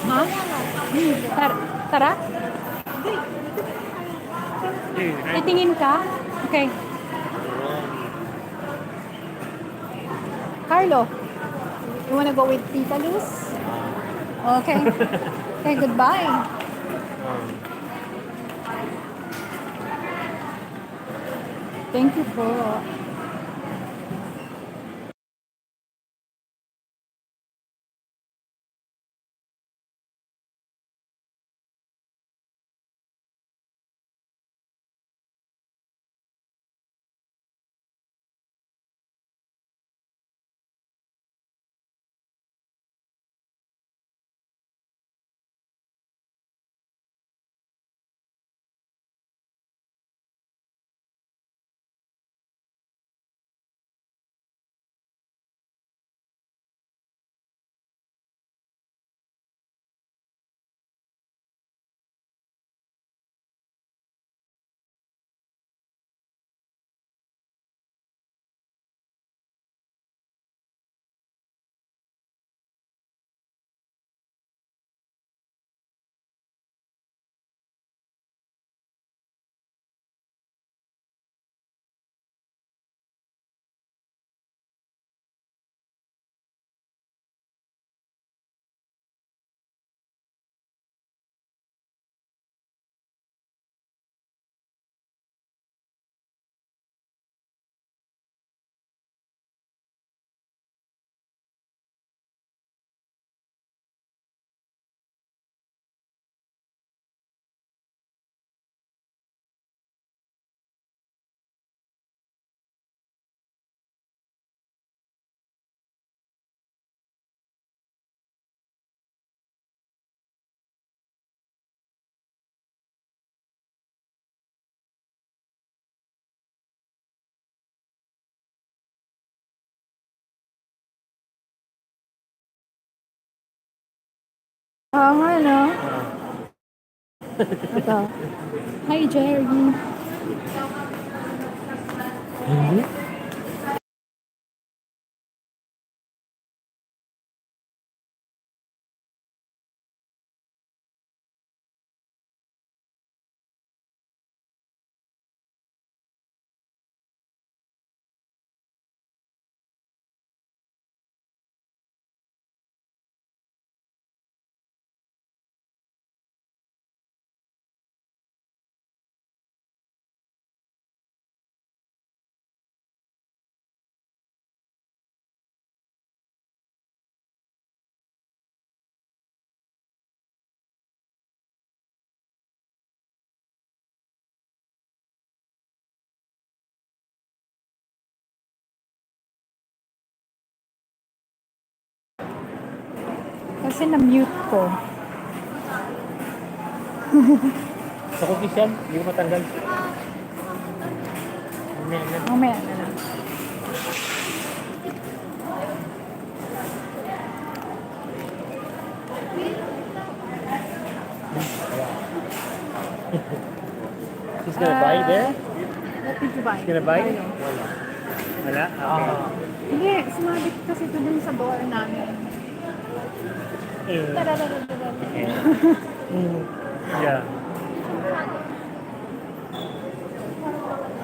Ha? Tara? Titingin ka? Okay. Carlo, you wanna go with Tita Luz? Okay. Okay, goodbye. Thank you po. Oo nga, no? Ito. Hi, Jerry. Kasi na-mute ko. Sa cookies yan, hindi ko matanggal. Mamaya na lang. She's gonna buy there? What did you buy? She's gonna buy? Tayo. Wala? Okay. Hindi, sumabit kasi ito dun sa door namin. Tararararara. Yeah.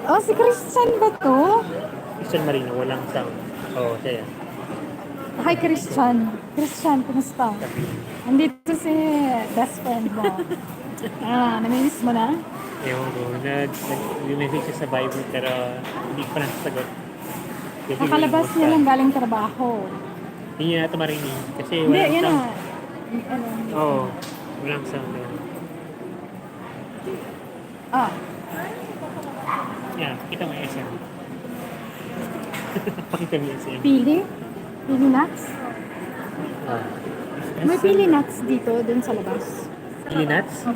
Oh, si Christian ba to? Christian Marino, walang sound. Oo, siya yan. Hi, Christian. Christian, kumusta? Andito si best friend mo. Namimiss mo na? Ewan ko, nag-message siya sa Bible pero hindi ko pa nasasagot. Kasi Nakalabas niya lang galing trabaho. Hindi niya na ito marinig kasi Hindi, walang yun sound. na. Ano, Oo, walang sound. ah, Yan, kita mo yung SM. Pakita mo yung SM. pili? Pili nuts? Ah. May pili nuts dito, dun sa labas. Pili nuts?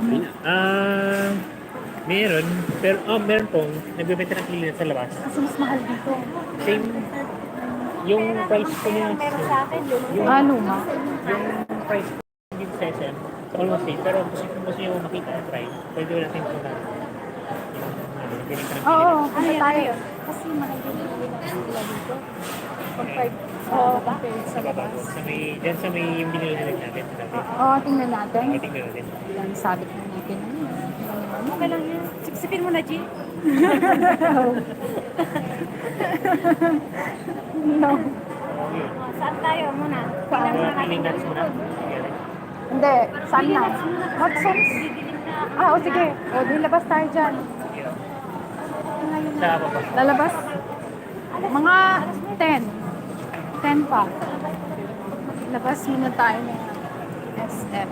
Meron. Pero, meron pong nagbebenta ng pili nuts sa labas. Kasi mas mahal dito. Same, yung price ko niya. Yung, Luma. yung price ko dito sa SM, almost same. Pero kung gusto nyo makita ang price, pwede ko natin punta. Galing ka ng Oo, pili. ano tayo? Kasi makikipili na sila dito. Compared compared sa Sa baba labas. doon. Dyan sa may yung binilihan natin. Sabi. Oo, tingnan natin. Tingnan natin. Yan, sabit na natin. Okay lang yan. Siksipin mo na, G. No. Oo, yun. Saan tayo muna? Saan? Tingnan muna Feeling natin. nuts mo na. Yan. Hindi, saan na? Hot sauce? O sige. O, di labas tayo dyan. Yan. Sa baba. Lalabas? Mga 10. 10 pa. Labas muna tayo ng SM.